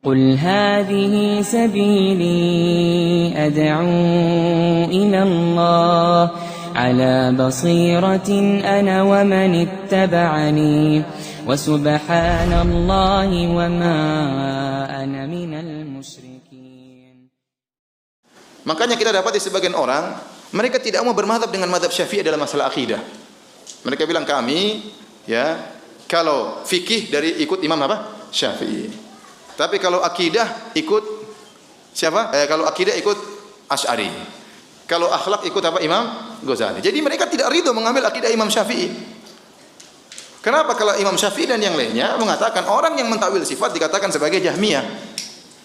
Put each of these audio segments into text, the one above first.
قل هذه سبيلي أدعو إلى الله على بصيرة أنا ومن اتبعني وسبحان الله وما أنا من المشركين. Makanya kita dapat di sebagian orang, mereka tidak mau bermadhab dengan madhab Syafi'i dalam masalah akidah. Mereka bilang kami, ya, kalau fikih dari ikut Imam apa? Syafi'i. Tapi kalau akidah ikut siapa? Kalau akidah ikut Asy'ari. Kalau akhlak ikut apa? Imam Ghazali. Jadi mereka tidak ridho mengambil akidah Imam Syafi'i. Kenapa? Kalau Imam Syafi'i dan yang lainnya mengatakan orang yang mentakwil sifat dikatakan sebagai Jahmiyah.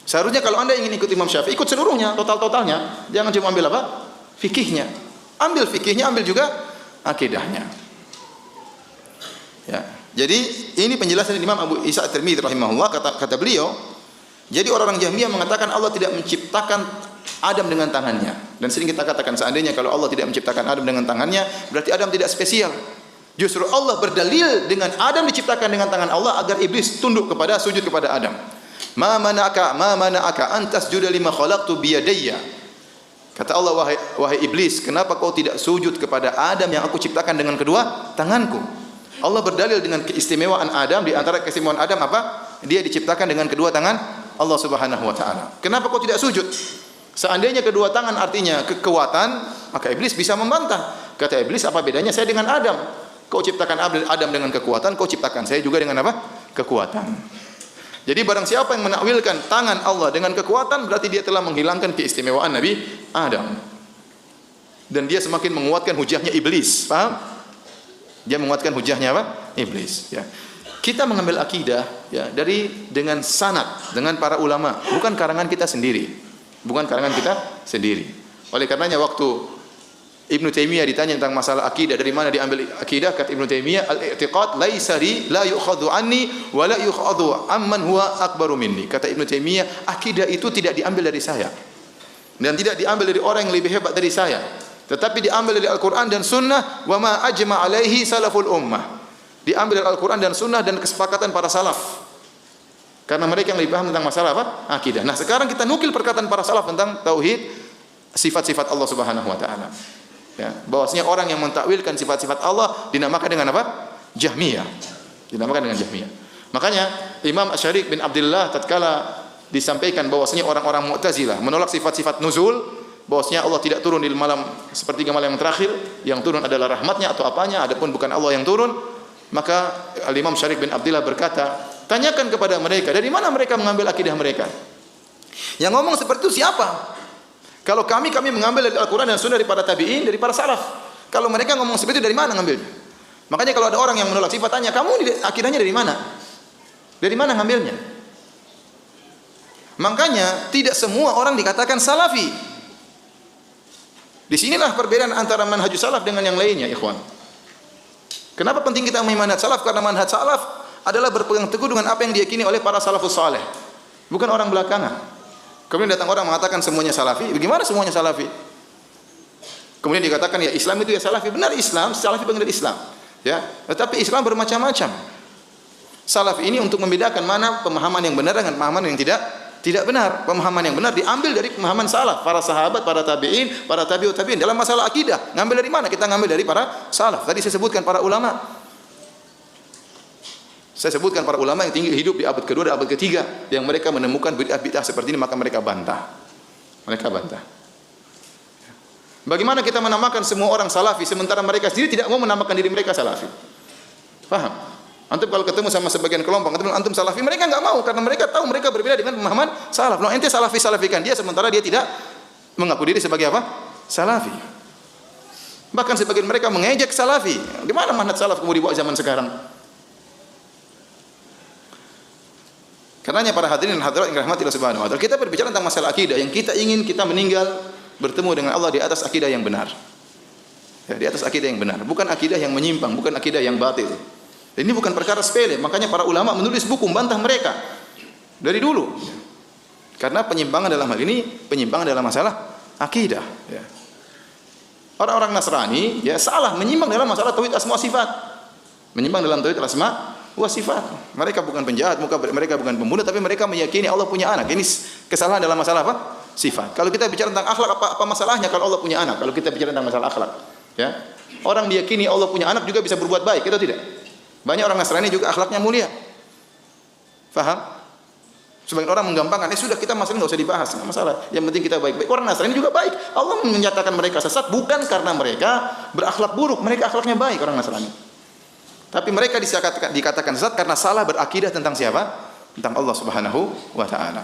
Seharusnya kalau Anda ingin ikut Imam Syafi'i, ikut seluruhnya, total-totalnya. Jangan cuma ambil apa? Fikihnya. Ambil fikihnya, ambil juga akidahnya. Ya. Jadi ini penjelasan Imam Abu Isa At-Tirmidzi rahimahullah, kata beliau, jadi orang-orang Jahmiyah mengatakan Allah tidak menciptakan Adam dengan tangannya. Dan sering kita katakan seandainya kalau Allah tidak menciptakan Adam dengan tangannya, berarti Adam tidak spesial. Justru Allah berdalil dengan Adam diciptakan dengan tangan Allah agar iblis tunduk kepada, sujud kepada Adam. Ma mana'aka an tasjuda lima khalaqtu biyadayya. Kata Allah, wahai iblis, kenapa kau tidak sujud kepada Adam yang aku ciptakan dengan kedua tanganku? Allah berdalil dengan keistimewaan Adam. Di antara keistimewaan Adam apa? Dia diciptakan dengan kedua tangan Allah Subhanahu wa taala. Kenapa kau tidak sujud? Seandainya kedua tangan artinya kekuatan, maka iblis bisa membantah. Kata iblis, apa bedanya saya dengan Adam? Kau ciptakan Adam dengan kekuatan, kau ciptakan saya juga dengan apa? Kekuatan. Jadi barang siapa yang menakwilkan tangan Allah dengan kekuatan, berarti dia telah menghilangkan keistimewaan Nabi Adam. Dan dia semakin menguatkan hujahnya iblis. Paham? Dia menguatkan hujahnya apa? Iblis. Ya. Kita mengambil akidah ya dengan sanad, dengan para ulama, bukan karangan kita sendiri. Bukan karangan kita sendiri. Oleh karenanya waktu Ibnu Taimiyah ditanya tentang masalah akidah, dari mana diambil akidah, kata Ibnu Taimiyah, al-i'tiqad laisa li la yu'khadhu anni wa la yu'khadhu amman huwa akbaru minni. Kata Ibnu Taimiyah, akidah itu tidak diambil dari saya dan tidak diambil dari orang yang lebih hebat dari saya, tetapi diambil dari Al-Quran dan Sunnah. Wa ma ajma alaihi salaful ummah. Diambil dari Al-Quran dan Sunnah dan kesepakatan para salaf. Karena mereka yang lebih paham tentang masalah apa? Akidah. Nah, sekarang kita nukil perkataan para salaf tentang tauhid, sifat-sifat Allah Subhanahu wa taala. Ya, bahwasanya orang yang mentakwilkan sifat-sifat Allah dinamakan dengan apa? Jahmiyah. Dinamakan dengan Jahmiyah. Makanya Imam Asy-Syarik bin Abdullah tatkala disampaikan bahwasanya orang-orang Mu'tazilah menolak sifat-sifat nuzul, bahwasanya Allah tidak turun di malam sepertiga malam yang terakhir, yang turun adalah rahmatnya atau apanya, adapun bukan Allah yang turun, maka Imam Syarik bin Abdullah berkata, tanyakan kepada mereka, dari mana mereka mengambil akidah mereka? Yang ngomong seperti itu siapa? Kalau kami mengambil dari Al-Quran dan Sunnah, dari para tabi'in, dari para salaf. Kalau mereka ngomong seperti itu, dari mana ngambilnya? Makanya kalau ada orang yang menolak sifat, tanya, kamu akidahnya dari mana? Dari mana ngambilnya? Makanya tidak semua orang dikatakan salafi. Disinilah perbedaan antara manhaj salaf dengan yang lainnya, ikhwan. Kenapa penting kita memahami manhaj salaf? Karena manhaj salaf adalah berpegang teguh dengan apa yang diyakini oleh para salafus saleh, bukan orang belakangan. Kemudian datang orang mengatakan semuanya salafi. Bagaimana semuanya salafi? Kemudian dikatakan ya Islam itu ya salafi. Benar Islam, salafi benar Islam. Ya, tetapi Islam bermacam-macam. Salaf ini untuk membedakan mana pemahaman yang benar dengan pemahaman yang tidak benar. Pemahaman yang benar diambil dari pemahaman salaf, para sahabat, para tabi'in, para tabi'ut tabi'in. Dalam masalah akidah, ngambil dari mana? Kita ngambil dari para salaf. Tadi saya sebutkan para ulama. Saya sebutkan para ulama yang tinggal hidup di abad kedua dan abad ketiga, yang mereka menemukan bid'ah-bid'ah seperti ini, maka mereka bantah. Mereka bantah. Bagaimana kita menamakan semua orang salafi sementara mereka sendiri tidak mau menamakan diri mereka salafi? Paham? Antum kalau ketemu sama sebagian kelompok, antum salafi, mereka enggak mau karena mereka tahu mereka berbeda dengan pemahaman salaf. No, ente salafikan dia sementara dia tidak mengaku diri sebagai apa? Salafi. Bahkan sebagian mereka mengejek salafi. Di mana manhaj salaf kemudian dibawa zaman sekarang? Karenanya para hadirin dan hadirat yang dirahmati Allah Subhanahu wa taala, kita berbicara tentang masalah akidah yang kita ingin kita meninggal bertemu dengan Allah di atas akidah yang benar. Ya, di atas akidah yang benar, bukan akidah yang menyimpang, bukan akidah yang batil. Ini bukan perkara sepele, makanya para ulama menulis buku membantah mereka dari dulu. Karena penyimpangan dalam hal ini penyimpangan dalam masalah akidah, ya. Orang-orang Nasrani ya salah menyimpang dalam masalah tauhid asma wa sifat. Menyimpang dalam tauhid asma wa sifat. Mereka bukan penjahat, mereka bukan pembunuh, tapi mereka meyakini Allah punya anak. Ini kesalahan dalam masalah apa? Sifat. Kalau kita bicara tentang akhlak, apa masalahnya kalau Allah punya anak? Kalau kita bicara tentang masalah akhlak, ya. Orang meyakini Allah punya anak juga bisa berbuat baik, itu tidak? Banyak orang Nasrani juga akhlaknya mulia. Faham? Sebagian orang menggampangkan, sudah kita masalah enggak usah dibahas, enggak masalah. Yang penting kita baik-baik. Orang Nasrani juga baik. Allah menyatakan mereka sesat bukan karena mereka berakhlak buruk, mereka akhlaknya baik orang Nasrani. Tapi mereka dikatakan sesat karena salah berakidah tentang siapa? Tentang Allah Subhanahu wa taala.